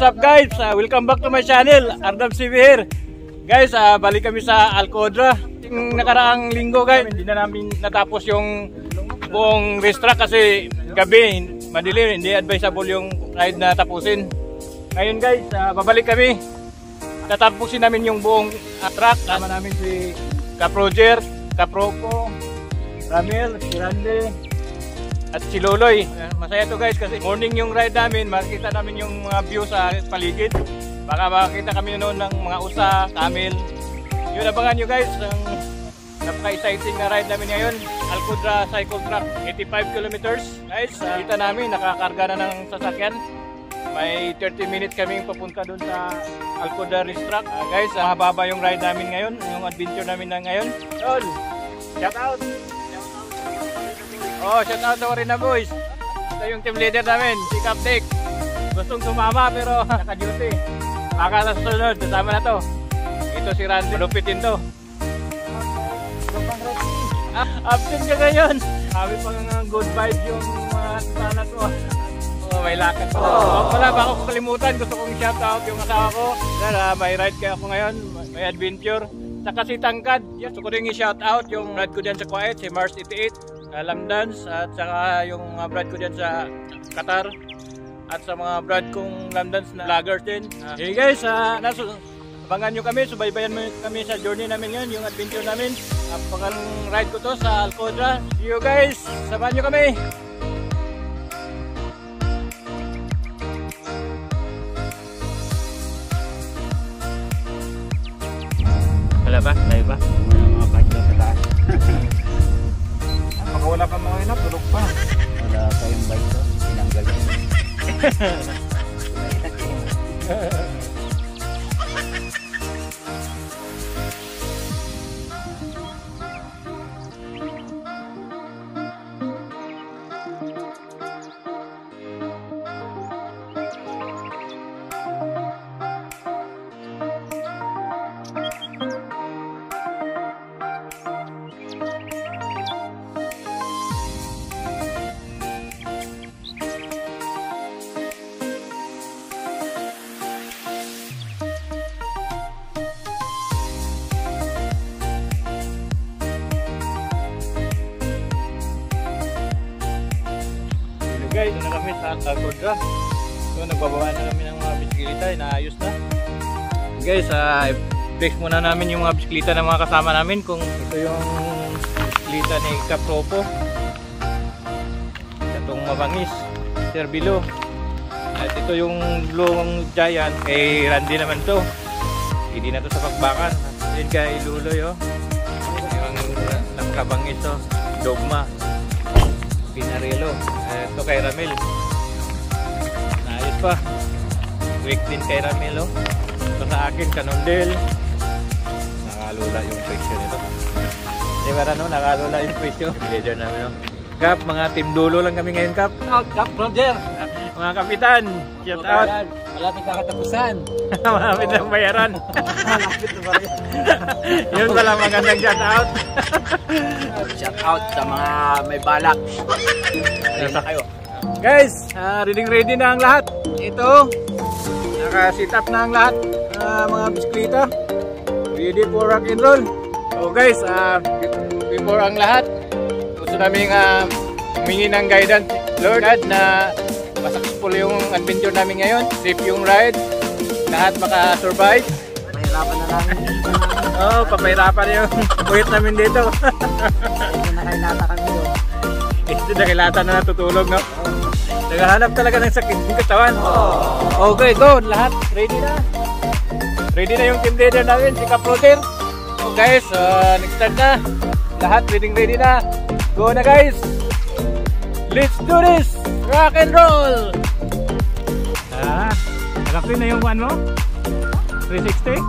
What's up guys? Welcome back to my channel, Ardam CV here. Guys, balik kami sa Alcodra. Yung nakaraang linggo guys, hindi na namin natapos yung buong racetrack kasi gabi, madilim, hindi advisable yung ride na tapusin. Ngayon guys, babalik kami. Tatapusin namin yung buong track. Sama namin si Cap Roger, Cap Ropo, Ramil, si Randy, at si Loloy. Masaya to guys kasi morning yung ride namin, makikita namin yung mga view sa paligid. Baka makakita kami noon ng mga usa, camel. Yun, abangan nyo guys ang napaka-exciting na ride namin ngayon. Alcodra Cycle Track, 85 kilometers. Guys, kita namin nakakarga na ng sasakyan. May 30 minutes kaming papunta doon sa Alcodra Racetrack. Guys, mahaba yung ride namin ngayon, yung adventure namin na ngayon. Tol, shout out! Oh, shout out na rin na boys. Ito yung team leader namin, si Cap Dick. Gustong sumama pero naka-duty. Baka sa susunod, kasama na to. Ito si Randy, lupitin to. Absent ka ngayon. Sabi pa nga good vibes yung mga sana to. Oh, may lakad pa. Wala ba ako kalimutan? Gusto kong shout out yung asawa ko. May ride kaya ako ngayon, may adventure. Saka si Tangkad, gusto ko rin i-shout out yung ride ko dyan sa Kuwait, si Mars 88. Lamdans at saka yung mga brad ko dyan sa Qatar at sa mga brad kong Lamdans na vloggers din. Hey guys, abangan nyo kami, subaybayan mo kami sa journey namin ngayon, yung adventure namin. Pangalang ride ko to sa Alcodra. See you guys, samahan nyo kami. Wala ba? Layo ba? Mga bike sa taas. Wala pa mga inap, tulog pa. Wala pa yung bike ko, tinanggal ko. Guys, na kami sa Alcodra. So, nagbababa na kami ng mga bisikleta, inaayos na. Guys, i-flex muna namin yung mga bisikleta ng mga kasama namin. Kung ito yung bisikleta ni Cap Ropo, itong mabangis, Sir Bilo. At ito yung Blue Giant, kay Randy naman to. Hindi na to sa pakbakan. Yan kay Luloy, oh. Yung napakabangis to, Dogma, Pinarello. Ito kay Ramil. Naayos pa. Quick din kay Ramil. Ito sa akin, Canondel. Nakalula yung presyo nito. Di ba ano? Nakalula yung presyo. Leader namin. Cap, mga team dulo lang kami ngayon, Cap. Cap Roger. Mga kapitan, shout out. Malapit na katapusan. Malapit na bayaran. Malapit na bayaran. Yun pala magandang shout out. Shout out sa mga may balak. Nasa kayo. Guys, ready na ang lahat. Ito, naka-sit up na ang lahat. Mga bisikleta. Ready for rock and roll. So guys, before ang lahat, gusto namin humingi ng guidance, Lord, na masakspul yung adventure namin ngayon. Safe yung ride. Lahat maka-survive. Mahirapan na namin. Oo, papahirapan yung kuwit namin dito. Nakahilata kami doon. Ito nakilata na natutulog, no? Naghahanap talaga ng sakit yung katawan. Okay, go. Lahat ready na. Ready na yung team leader namin, si Cap Roger. So guys, next start na. Lahat ready na. Go na guys. Let's do this. Rock and roll. Nakapin na yung one mo? 360?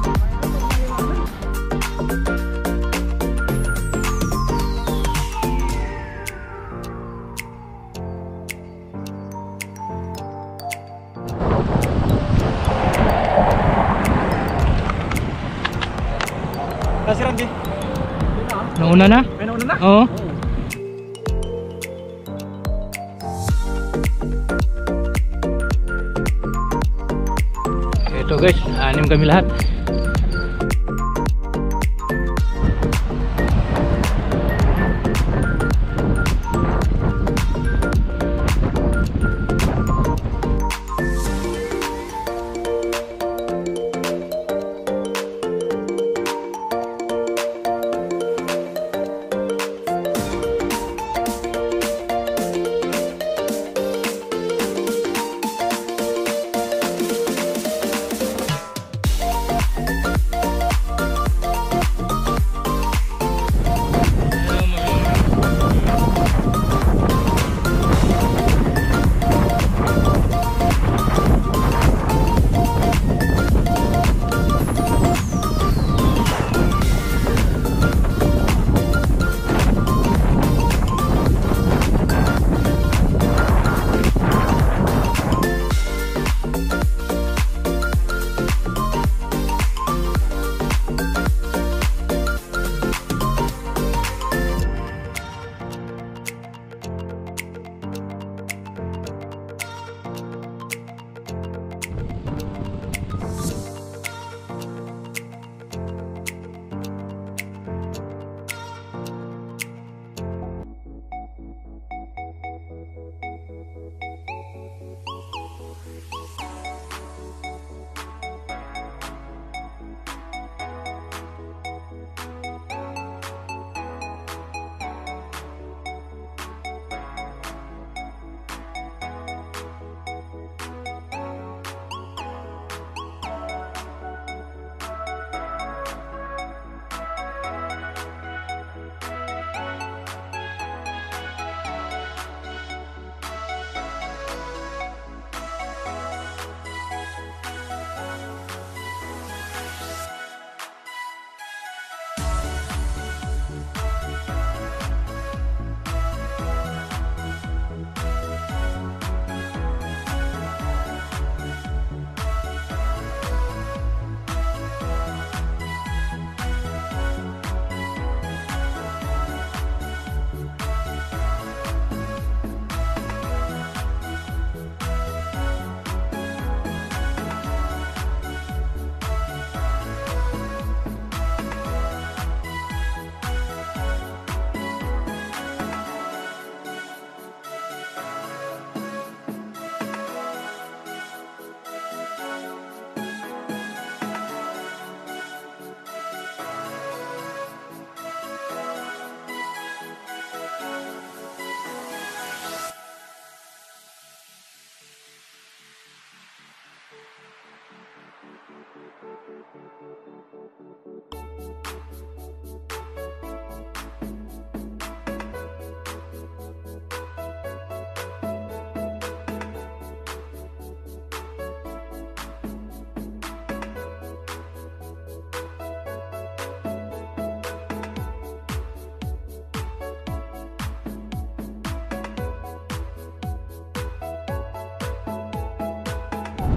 Si Randy. Nauna na? May nauna na? Oo. guys, 6 kami lahat.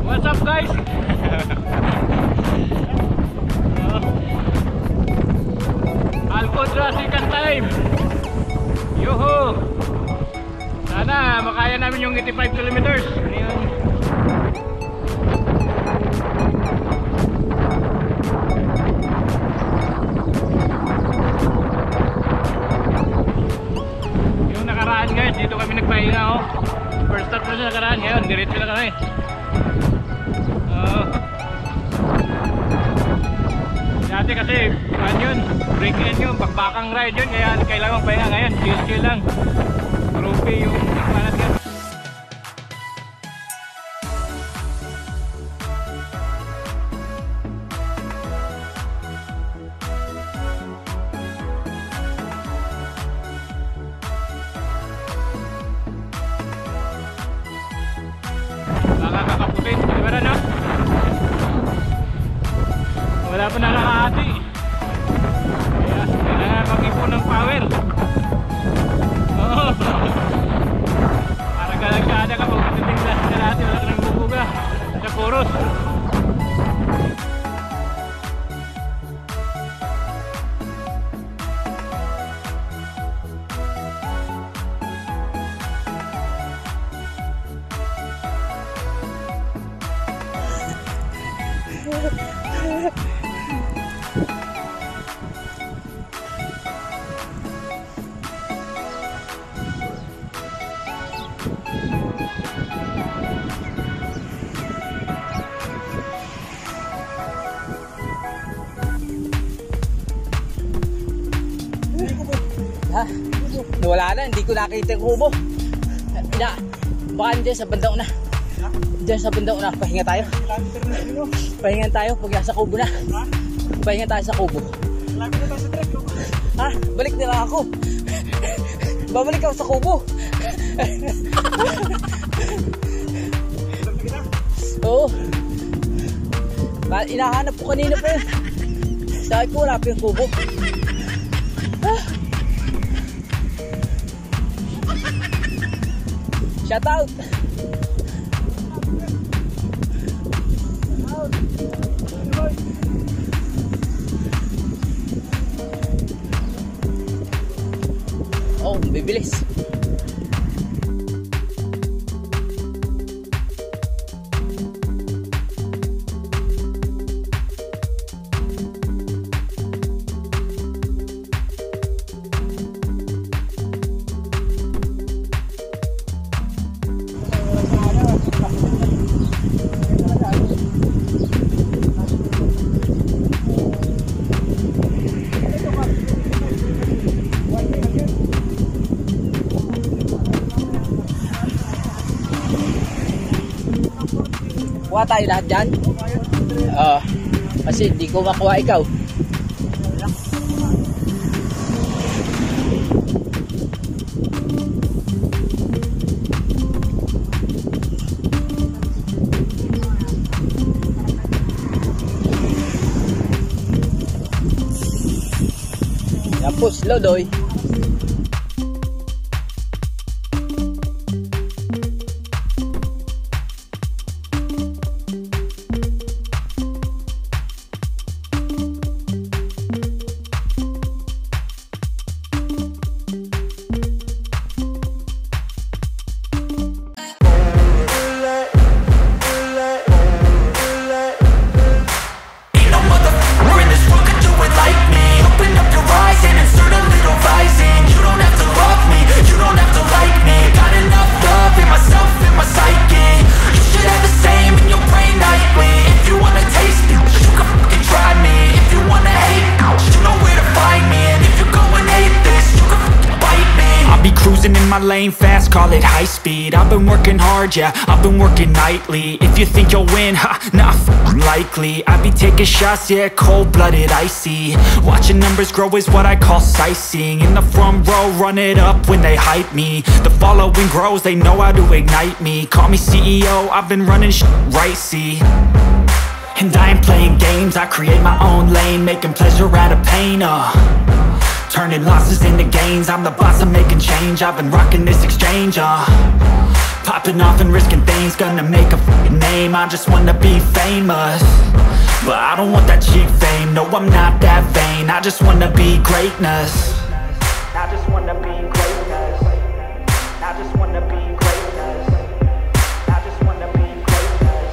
What's up guys? Alcodra second time. Yoho! Sana makaya namin yung 85 kilometers. Ayun. Yung nakaraan guys, dito kami nagpahinga oh. First stop na siya nakaraan, ngayon diretso na kami. Dati kasi ano yun, break in yun, bakbakang ride yun, kaya kailangan pahinga. Ngayon chill lang, trophy yung panat yan. Baka kakaputin, di ba na? Wala pa nakakahati. Kaya kailangan mag-ipon ng power. Oo. Para galagada ka pag matitinglas ka natin. Wala ka nang bubuga sa poros. wala na, hindi ko nakita yung kubo. Baka dyan sa bandang una. Dyan sa bandang una, pahinga tayo. Pahinga tayo pag nasa kubo na. Pahinga tayo sa kubo. Ha? Balik na lang ako. Babalik ako sa kubo. Oo. Inahanap ko kanina pa yun. Sabi ko wala pa yung kubo. Shout out. Oh, bibilis. Kuha tayo lahat dyan? Kasi hindi ko makuha ikaw. Tapos, Lodoy. Lane fast, call it high speed. I've been working hard, yeah, I've been working nightly. If you think you'll win, ha, nah, likely. I be taking shots, yeah, cold-blooded, icy. Watching numbers grow is what I call sightseeing. In the front row, run it up when they hype me. The following grows, they know how to ignite me. Call me CEO, I've been running shit right, see. And I ain't playing games, I create my own lane, making pleasure out of pain, turning losses into gains. I'm the boss, I'm making change. I've been rocking this exchange, popping off and risking things. Gonna make a f***ing name. I just wanna be famous, but I don't want that cheap fame. No, I'm not that vain. I just wanna be greatness. I just wanna be greatness. I just wanna be greatness. I just wanna be greatness.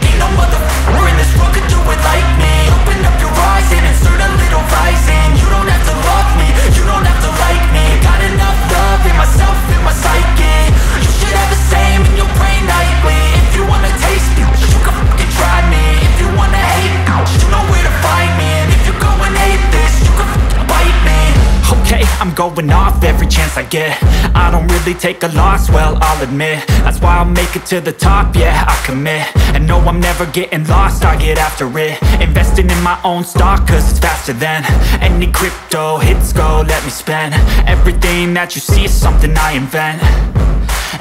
Ain't no motherfucker in this world could do it like me. Open up your eyes and insert a little rising. You don't have to love me, you don't have to like me. Got enough love in myself, in my psyche. You should have the same in your brain nightly. If you wanna taste me, you can fucking try me. If you wanna hate me, you know where to find me. And if you're going hate this, you can fucking bite me. Okay, I'm going off every chance I get. I don't really take a loss, well, I'll admit. That's why I'll make it to the top, yeah, I commit. And no, I'm never getting lost, I get after it. Investing in my own stock, cause it's faster than any crypto hits go, let me spend. Everything that you see is something I invent,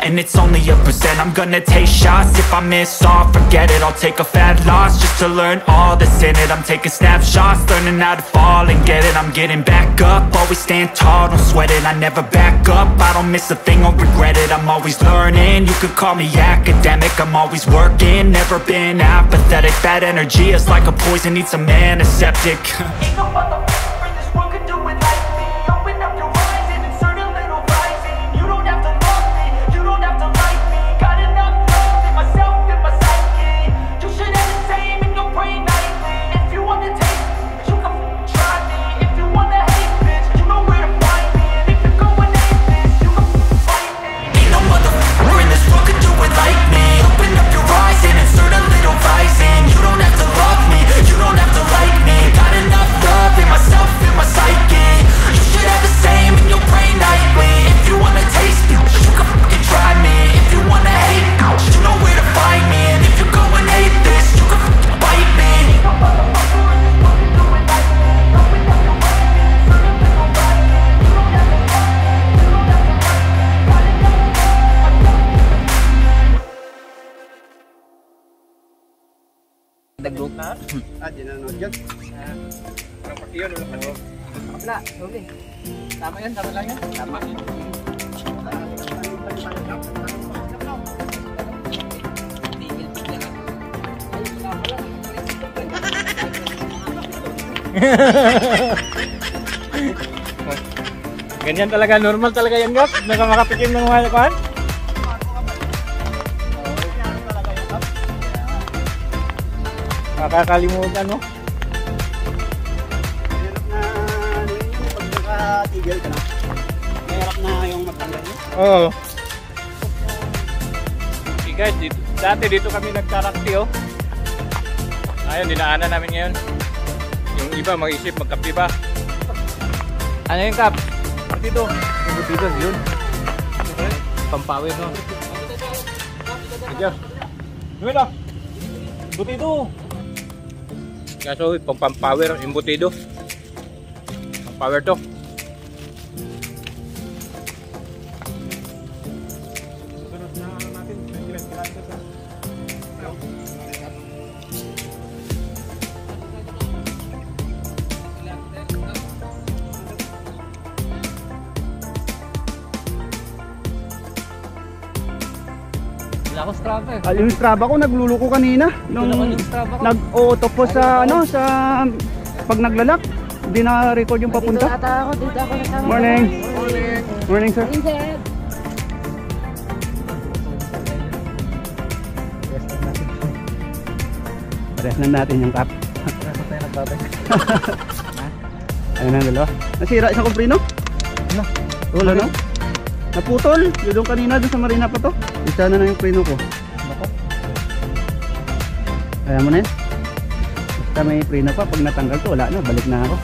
and it's only a percent. I'm gonna take shots, if I miss all, forget it. I'll take a fat loss just to learn all that's in it. I'm taking snapshots, learning how to fall and get it. I'm getting back up, always stand tall, don't sweat it. I never back up, I don't miss a thing or regret it. I'm always learning, you could call me academic. I'm always working, never been apathetic. Bad energy is like a poison, needs some antiseptic. Ain't no motherfucker in this world could do it like me. Open up your eyes and insert a little rising. You don't have to love me, you don't have to like me. Got enough love in myself, in my psyche. You should have the same in your brain nightly. If you wanna taste me, you can try me. If you wanna hate bitch, you know where to find me. And if you're going hate this, you can fight me. Ain't no motherfucker in this world could do it like me. Open up your eyes and insert a little rising. You don't have to love me, you don't have to like me. Got enough love in dyan. Ang pati yun, walang pati. Wala, huli. Tama yan, tama lang yan. Tama. Ganyan talaga, normal talaga yan, Gap. Nakamakapikim ng mga kuhan. Makakalimutan, no? Mahirap na pag nakatigil ka na. Mahirap na yung magtanggal mo. Oo. Okay guys, dati dito kami nagtarakti, oh. Ayun, dinaanan namin ngayon. Yung iba mag-isip, magkape ba? Ano yung kap? Dito. Dito, yun. Pampawin, no? Sige. Gawin na. Butido. Kaso, pampawer, yung butido. Pampawer to. Wala akong Strava eh. Yung Strava ko nagluluko kanina. Nung Yung Strava ko. nag-auto po sa ano sa pag naglalak. Hindi na-record yung papunta. Dito ako nasama. Morning. Morning sir. Pares na natin yung cup. Ayun na dalawa. Nasira isang komprino? Ano? Wala no? Naputol. Yung kanina doon sa marina pa to. Isa na yung preno ko. Ayan mo na yan. Basta may preno pa. Pag natanggal to wala na. Balik na ako.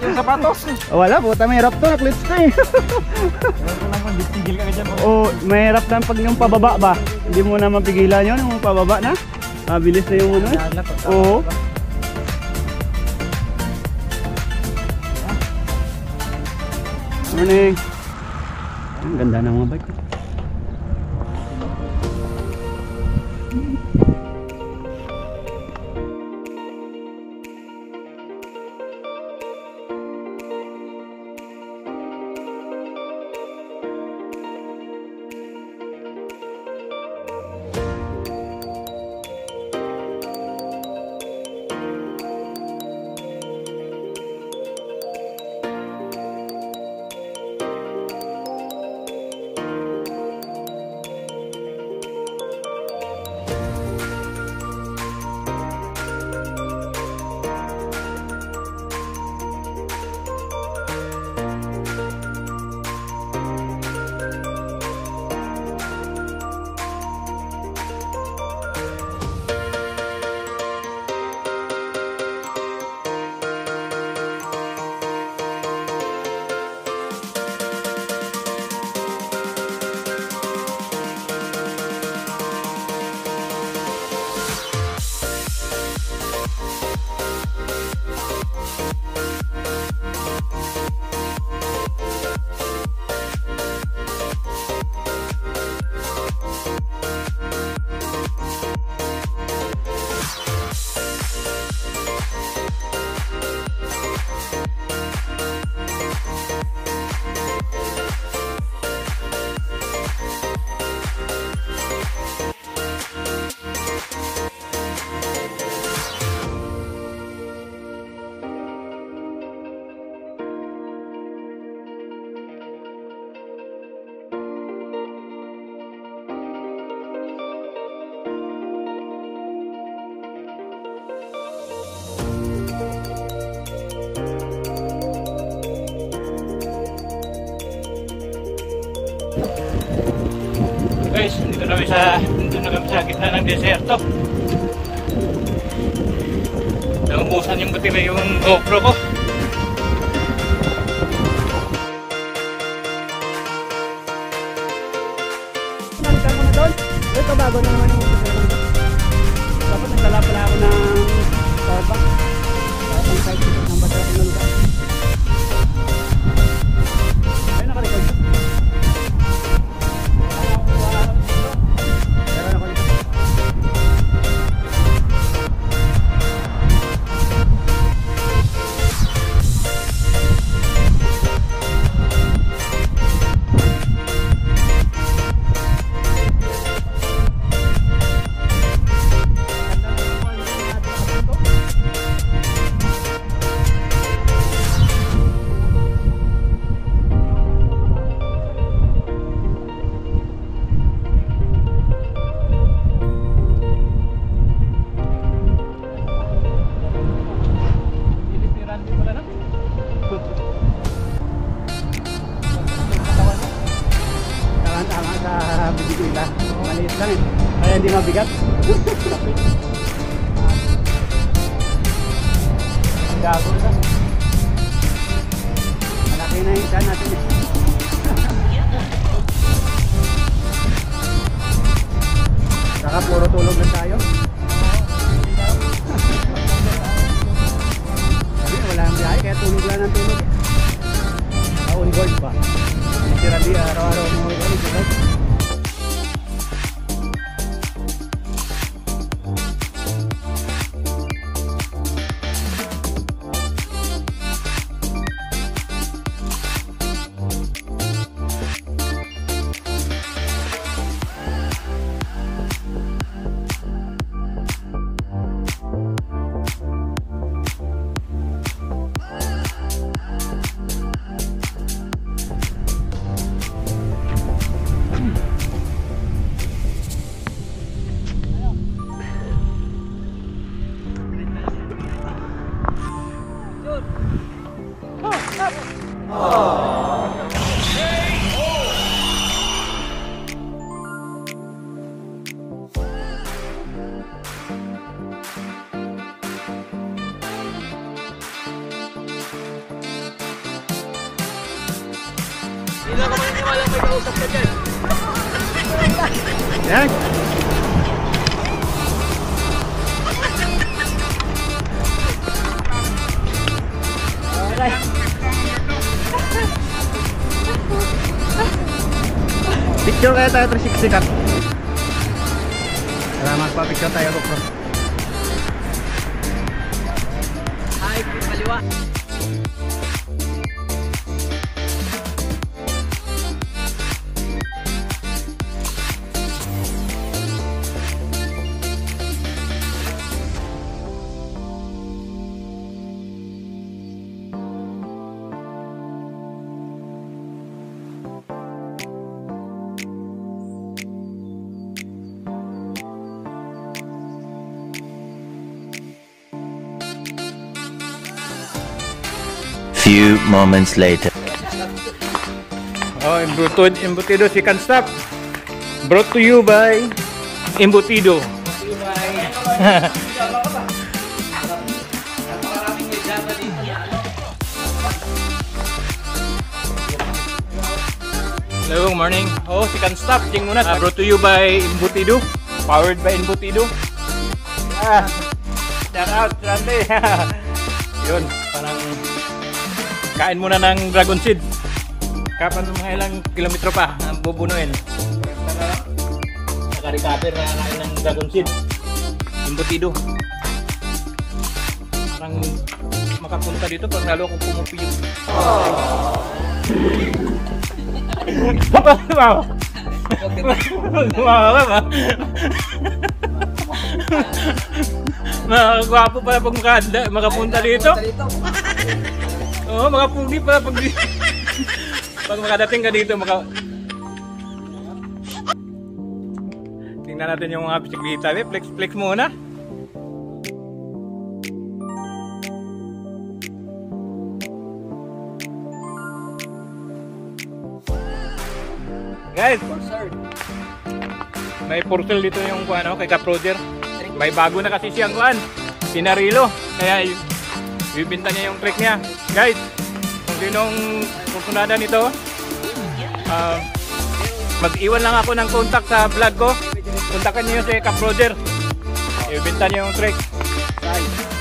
Yung sapatos. Wala po. Mahirap to. Naklits to eh. Tigil ka dyan. O mahirap lang pag yung pababa ba. Hindi mo na mapigilan yun. Yung pababa na. Mabilis na yung ano eh. Oo. Morning. Ang ganda ng mga bike. Guys, dito na kami sa gitna ng deserto. Naubusan yung baterya yung GoPro ko. Nalitan mo na doon. Ito bago na naman yung dapat nagdala pala ako ng powerbank. Ang side ng battery ng lugar. Ay, nakarecord ko. kita. Maliit lang eh. Kaya hindi mabigat. Gago na. Malaki na yung dyan natin eh. Saka puro tulog lang tayo. Wala ang biyahe kaya tulog lang ng tulog. On board pa. Literally araw-araw mga ulit. Hindi ako maniniwala may kausap ka dyan. Yan. Okay. Picture kaya tayo 360 cut. Salamat pa picture tayo bro. Ay, kaliwa. Few moments later. Oh, embutido chicken stop. Brought to you by Embutido. Hello, good morning. Oh, chicken stop. Ting muna. Brought to you by Embutido. Powered by Embutido. Shout out, Randy. Yun, parang kain muna ng dragon seed. Kapan mga ilang kilometro pa ang bubunuin. Naka-recover na kain ng dragon seed. Embutido. Parang makapunta dito pag lalo akong pumupiyo. Makakagwapo pala pag makapunta dito. Oo, makapugi pala pag makadating ka dito, tingnan natin yung mga bisikleta. Flex muna. Guys, may portal dito yung ano, kay Caproder. May bago na kasi siyang kuan, Pinarilo. Kaya bibinta niya yung trick niya. Guys, kung sinong kursunada nito, mag-iwan lang ako ng contact sa vlog ko. Kontakan niyo si Caproder. Ibinta niyo yung trick.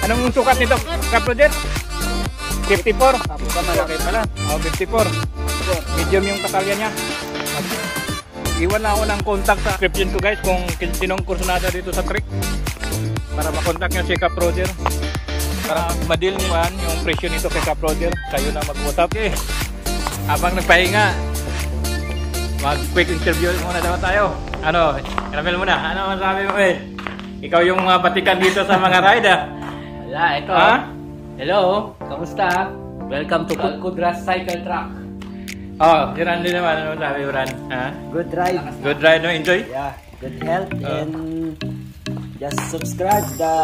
Anong sukat nito, Caproder? 54. Malaki pala. Oh, 54. Medium yung katalya niya. Iwan lang ako ng contact sa description ko, guys, kung sinong kursunada dito sa trick. Para makontak niyo si Caproder. Para madil niyo yung presyo nito kay Caproder. Kayo na mag-usap. Okay. Habang nagpahinga, mag-quick interview muna daw tayo. Ano, Ramel muna. Ano masabi mo eh? Ikaw yung batikan dito sa mga ride ah. Wala, ito. Ha? Hello, kamusta? Welcome to Kudras Cycle Track. Oh, si Randy naman. Ano masabi mo, Ran? Ha? Good ride. Good ride, no? Enjoy? Yeah, good health and just subscribe the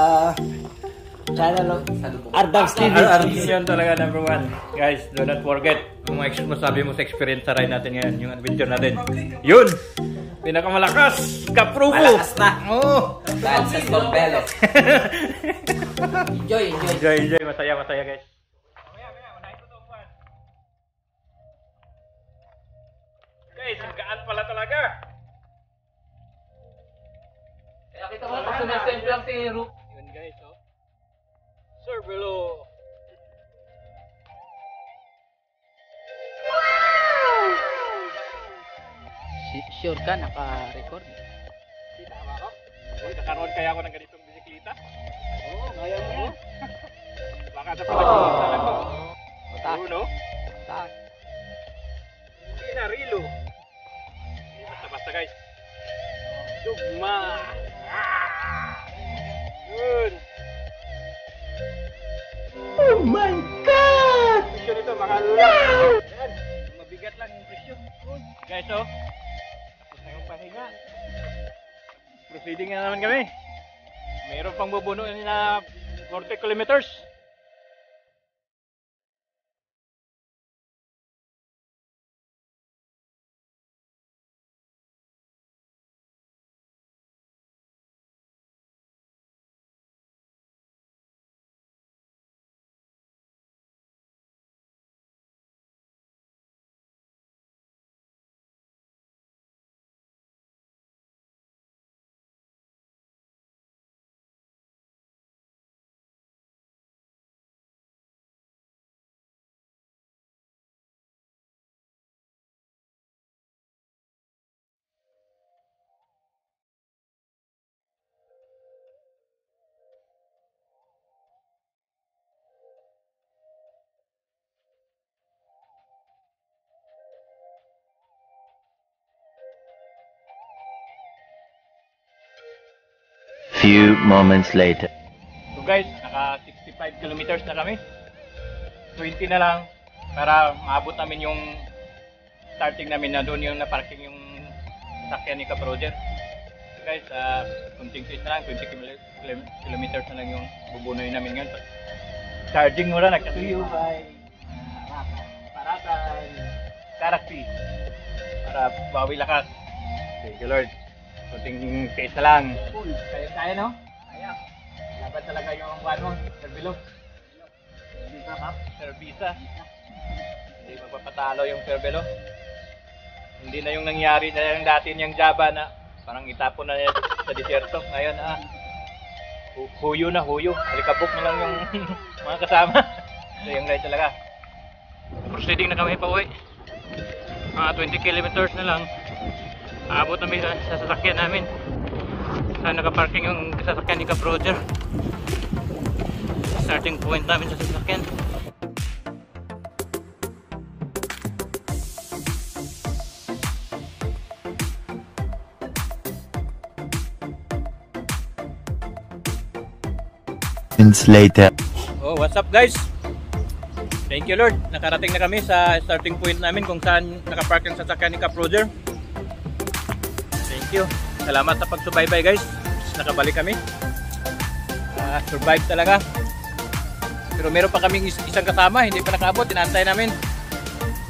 channel of Ardams TV. Yun talaga number one. Guys, do not forget kung masabi mo sa experience sa ride natin ngayon, yung adventure natin. Yun! Pinakamalakas, Kapropo. Malakas na. Oo. Dahil sa Scorbelo. Enjoy. Enjoy. Masaya guys. Guys, gaan pala talaga. Kaya kita mo na sumasemple lang si Ru. Yun guys, oh. Scorbelo. Sure ka, naka-record? Tama ako? Nakaroon kaya ako ng ganitong bisikleta? Oo, ngayon mo. Baka sa pagkakita lang ko. Tak. Uno. Tak. Hindi na, Rilo. Hindi basta-basta guys. Dugma. Yun. Oh my God! Presyo nito, makalula. Yan. Mabigat lang yung presyo. Guys, oh. Tapos na yung pahinga. Proceeding na naman kami. Mayroon pang bubuno na 40 kilometers. Few moments later. So guys, naka 65 kilometers na kami. 20 na lang para maabot namin yung starting namin na doon yung na-parking yung sakyan ni Kaproger. So guys, kunting space na lang, 20 kilometers na lang yung bubunoy namin ngayon. Charging muna, nagkatuyo by Paratan, Karakti para bawi lakas. Thank you Lord. Kunting space na lang. Kaya no? Kaya. Laban talaga yung ano, Scorbelo. Servisa. Hindi magpapatalo yung Scorbelo. Hindi na yung nangyari na yung dati niyang Java na parang itapon na niya sa disyerto. Ngayon huyo na huyo. Alikabok na lang yung mga kasama. So yung ride talaga. Proceeding na kami pa uwi. Mga 20 kilometers na lang. Aabot namin sa sasakyan namin. Saan nakaparking yung sasakyan ni Kaproger. Starting point namin sa sasakyan. Minutes later. Oh, what's up guys? Thank you Lord. Nakarating na kami sa starting point namin kung saan nakapark yung sasakyan ni Kaproger. Thank you. Salamat sa pagsubaybay guys. Nakabalik kami. Survive talaga. Pero meron pa kaming isang kasama, hindi pa nakaabot, inaantay namin.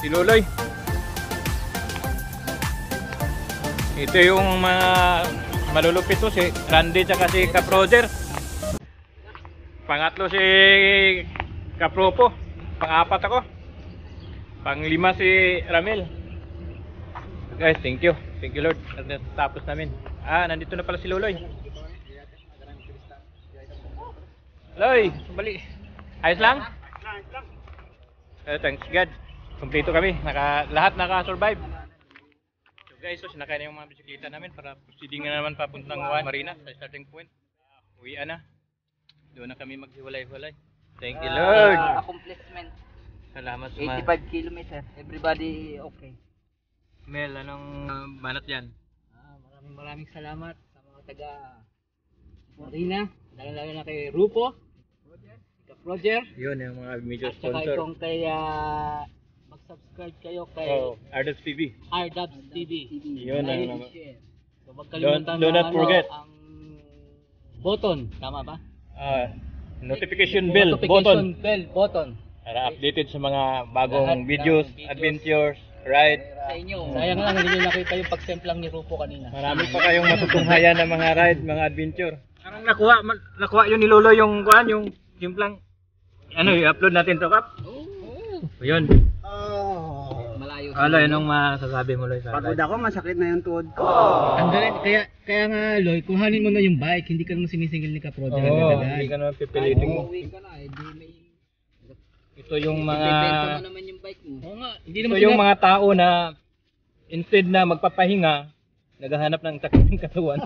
Si Luloy. Ito yung mga malulupit to, si Randy at si Kaproger. Pangatlo si Kapropo. Pang-apat ako. Pang-lima si Ramel. Guys, thank you. Thank you Lord. Tapos namin. Nandito na pala si Luloy. Loy, bali. Ayos lang? Thanks God. Kompleto kami. Lahat naka-survive. So guys, sinakay na yung mga bisikleta namin para proceeding na naman papuntang Marina sa starting point. Uwian na. Doon na kami maghiwalay-hiwalay. Thank you Lord. Accomplishment. Salamat sa 85 kilometers. Everybody okay. Mel, anong banat yan? Maraming salamat sa mga taga Marina, lalo na kay Rupo, Kaproger, Yun yung mga major at saka sponsor. itong kay mag-subscribe kayo kay Ardubs TV. Ardubs TV. Yun Like ang and share. So magkalimutan do not forget. ang button, tama ba? Notification bell button Bell button. para updated sa mga bagong Lahat ng videos, videos. adventures, ride. Sa inyo. Sayang lang, hindi nyo nakita yung pag-semplang ni Rupo kanina. Marami pa kayong matutunghayan ng mga ride, mga adventure. Parang nakuha yun ni Lolo yung kuan, yung simplang i-upload natin to, Kap. Yun. Malayo. Loy, anong masasabi mo, Loy? Pagod ako, masakit na yung tuhod ko. Ang galing, kaya nga Loy, kuhanin mo na yung bike, hindi ka naman sinisingil ni Kaproder. Hindi ka naman pipilitin mo. Uwi ka na, di may... Ito yung mga... Ibenta mo naman yung bike mo. Oo nga, hindi naman Ito yung mga tao na instead na magpapahinga, naghahanap ng sakit ng katawan.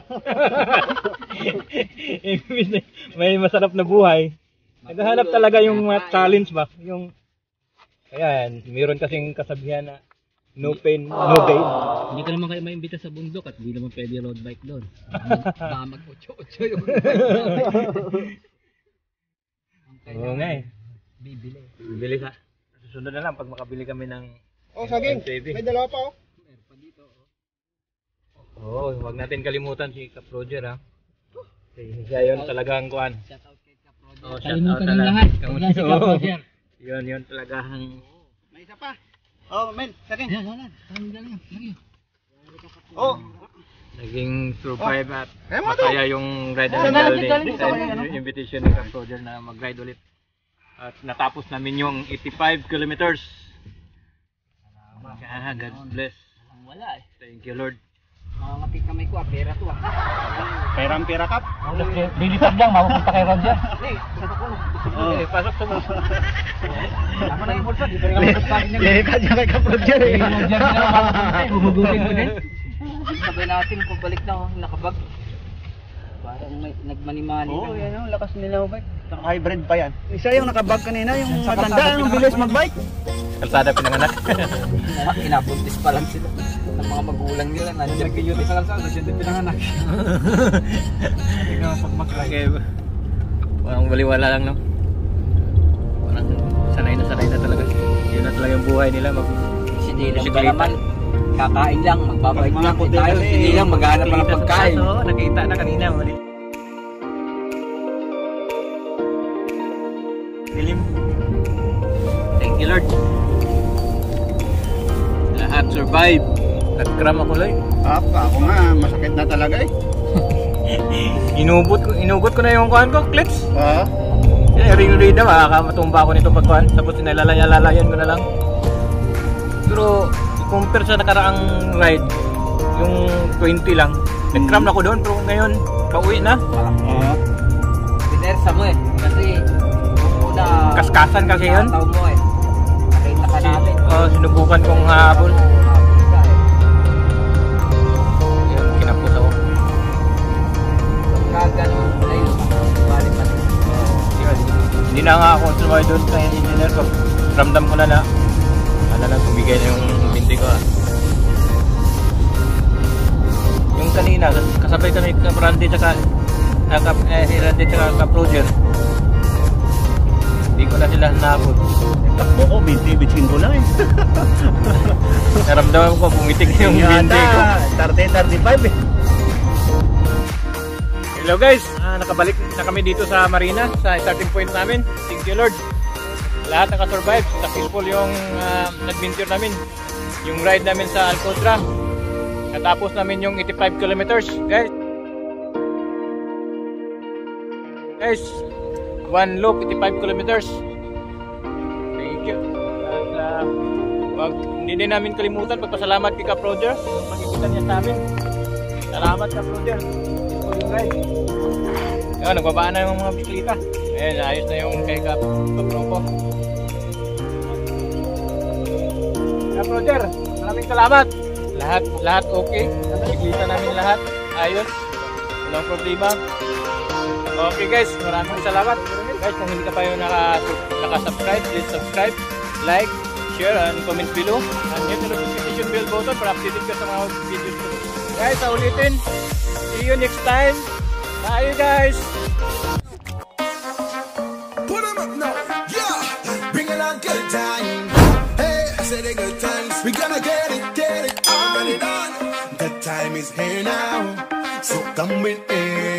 May masarap na buhay. Naghahanap talaga yung mga challenge ba? Yung ayan, meron kasing kasabihan na no pain, no gain. Hindi ka naman kayo maimbita sa bundok at hindi naman pwede road bike doon. Baka mag-8-8 yung Oo nga eh. bibili. Bibili ka. Susunod na lang pag makabili kami ng saging. May dalawa pa oh. Oo, huwag natin kalimutan si Kap Roger ha. Siya yun talagang kuan. Shout out kay Kaproder. Oh, Kalimutan ng lahat. Wala si Kaproder. Yun talagang May isa pa. Oh, men, saging. Yan, wala. Lagi. Oh. naging survive at Eh, mo masaya yung ride and galing invitation ni Kap Roger na mag-ride ulit. At natapos namin yung 85 kilometers. God bless. Wala eh. Thank you Lord. Makangapit kamay ko, pera to ah. Pera Kap. Lilipad lang, mapupunta kay Roger. Pasok sa mga. Ako na yung bulsa, di ba rin ako magpapagin niya. Lilipad niya kay Kap Roger eh. Roger na mapupunta eh, huhugutin mo din. Sabay natin, pabalik na nakabag. Parang may nagmani-mani. Oo, yan yung lakas nila mag-bike. Naka-hybrid pa yan. Isa yung nakabag kanina, yung matanda, yung bilis mag-bike. Kalsada pinanganak. Kinabuntis pa lang sila. Ng mga magulang nila, nandiyan kayo sa kalsada, nandiyan din pinanganak. Hindi ka pag mag-ride. Parang baliwala lang no. Parang sanay na talaga. Yun na talaga yung buhay nila. Si Dylan pa naman, kakain lang, magbabalik lang tayo. Si Dylan maghanap pa ng pagkain. Oo, nakita na kanina. Dilim. Thank you Lord. Lahat survive. Nag-cram ako Loy. Ako nga, masakit na talaga eh. Inugot ko na yung kuhan ko, clips. Ring na makakamatumba ako nito pagkuhan. Tapos sinalalayan ko na lang. Pero compare sa nakaraang ride, yung 20 lang. Nag-cram na ako doon pero ngayon pauwi na. Binersa mo eh. Kasi una Kaskasan kasi yun. tao mo eh. Nakita ka namin. Sinubukan kong habol. Yun, kinapos ako. Kagano'n ayun. Balik-balik. Hindi na nga ako sumay doon sa engineer ko. Ramdam ko na na. Ano lang, tumigay na yung binti ko. Yung kanina, kasabay ka na yung Randy tsaka Randy tsaka Kap Roger. Hindi ko na sila nabot. Takbo ko, bitsin ko lang eh. Naramdaman ko, pumitik yung binti ko. 30-35 eh. Hello guys, nakabalik na kami dito sa Marina, sa starting point namin. Thank you Lord. Lahat naka-survive, successful yung adventure namin. Yung ride namin sa Alcotra. Natapos namin yung 85 kilometers, guys. Guys, one loop, 85 kilometers. Thank you. At hindi din namin kalimutan pagpasalamat kay Kap Roger yung pag-ibita niya sa amin. Salamat Kap Roger. Yung ride. Ayun, nagbabaan na yung mga bisikleta. Ayun, ayos na yung kay Kap Ropo. Kap Roger, maraming salamat. Lahat okay. Bisikleta namin lahat. Ayos. Walang problema. Okay guys, maraming salamat. Guys, kung hindi ka pa yung naka-subscribe, please subscribe, like, share, and comment below. And hit the notification bell button para updated ka sa mga videos ko. Guys, ulitin. See you next time. Bye guys. Put 'em up now, yeah. Bringing on good time. Hey, I said a good times. We gonna get it on. The time is here now, so come with me.